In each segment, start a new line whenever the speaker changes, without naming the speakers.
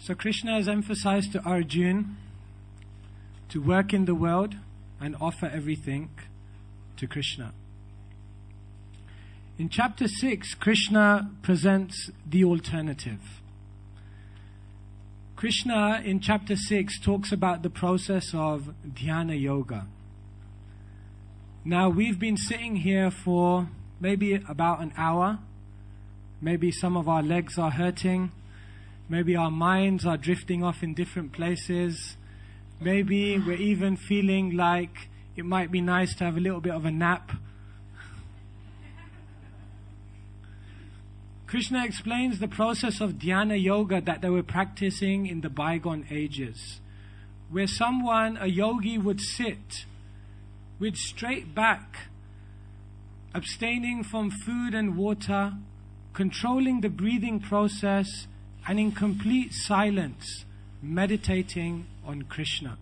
So Krishna has emphasized to Arjuna to work in the world and offer everything to Krishna. In chapter 6, Krishna presents the alternative. Krishna in chapter 6 talks about the process of dhyana yoga. Now we've been sitting here for maybe about an hour. Maybe some of our legs are hurting. Maybe our minds are drifting off in different places. Maybe we're even feeling like it might be nice to have a little bit of a nap. Krishna explains the process of dhyana yoga that they were practicing in the bygone ages, where someone, a yogi, would sit with straight back, abstaining from food and water, controlling the breathing process, and in complete silence, meditating on Krishna.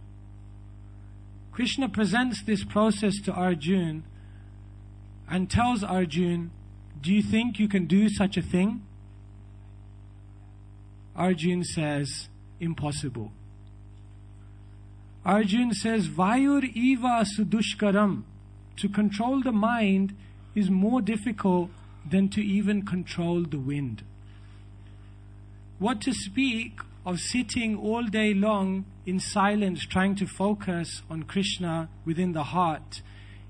Krishna presents this process to Arjuna and tells Arjuna, do you think you can do such a thing? Arjuna says, impossible. Arjuna says, Vayur eva sudushkaram. To control the mind is more difficult than to even control the wind. What to speak of sitting all day long in silence trying to focus on Krishna within the heart.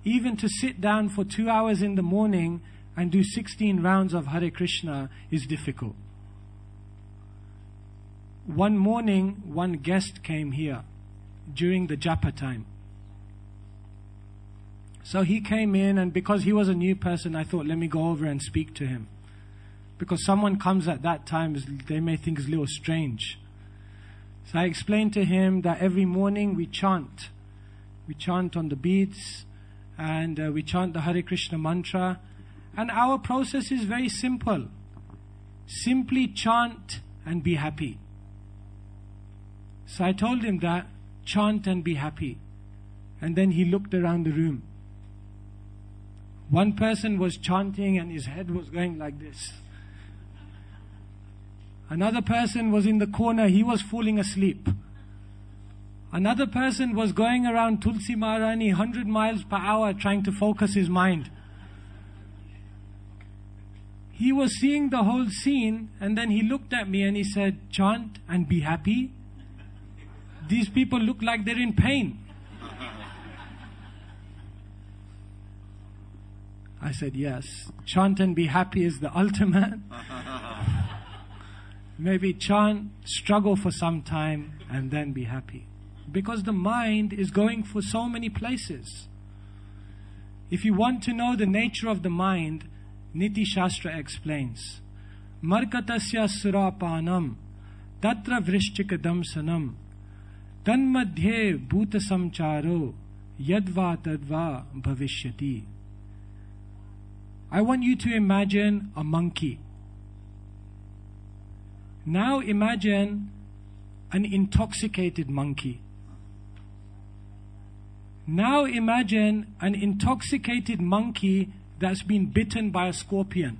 Even to sit down for 2 hours in the morning and do 16 rounds of Hare Krishna is difficult. One morning, one guest came here during the japa time. So he came in, and because he was a new person, I thought, let me go over and speak to him. Because someone comes at that time, they may think it's a little strange. So I explained to him that every morning we chant. We chant on the beads, and we chant the Hare Krishna mantra. And our process is very simple. Simply chant and be happy. So I told him that, chant and be happy. And then he looked around the room. One person was chanting and his head was going like this. Another person was in the corner, he was falling asleep. Another person was going around Tulsi Maharani 100 miles per hour trying to focus his mind. He was seeing the whole scene, and then he looked at me and he said, chant and be happy. These people look like they're in pain. I said, yes, chant and be happy is the ultimate. Maybe chant, struggle for some time, and then be happy. Because the mind is going for so many places. If you want to know the nature of the mind, Niti Shastra explains, Markatasya surapanam, tatra vrishchikadam sanam, tanmadhye bhuta samcharo, yadva tadva bhavishyati. I want you to imagine a monkey. Now imagine an intoxicated monkey. Now imagine an intoxicated monkey that's been bitten by a scorpion.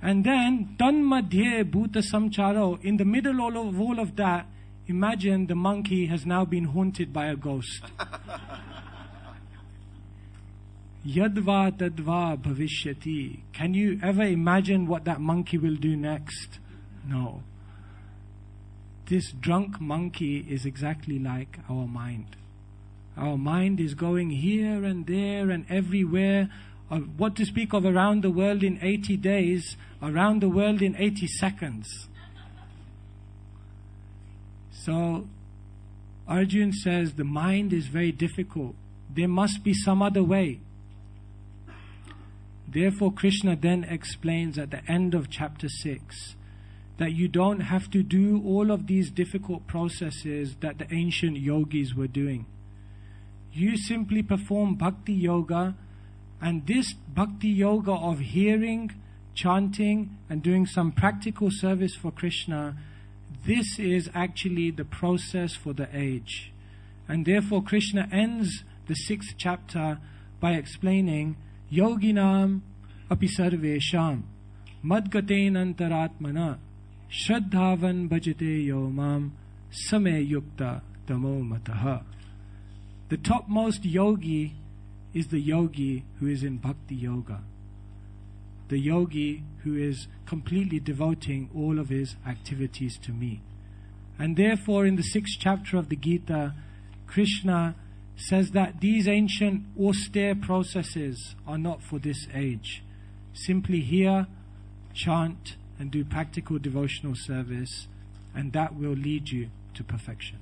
And then, tanmadhye bhuta samcharo, in the middle of all of that, imagine the monkey has now been haunted by a ghost. Yadva tadva bhavishyati. Can you ever imagine what that monkey will do next? No. This drunk monkey is exactly like our mind. Our mind is going here and there and everywhere. What to speak of around the world in 80 days, around the world in 80 seconds. So Arjuna says the mind is very difficult. There must be some other way. Therefore, Krishna then explains at the end of chapter 6 that you don't have to do all of these difficult processes that the ancient yogis were doing. You simply perform bhakti yoga, and this bhakti yoga of hearing, chanting, and doing some practical service for Krishna, this is actually the process for the age. And therefore, Krishna ends the 6th chapter by explaining Yoginam api sarvesham madgaten antaratmana Shraddhavan bhajate yo mam same yukta tamo mataha. The topmost yogi is the yogi who is in bhakti yoga. The yogi who is completely devoting all of his activities to me. And therefore in the 6th chapter of the Gita, Krishna says that these ancient austere processes are not for this age. Simply hear, chant and do practical devotional service, and that will lead you to perfection.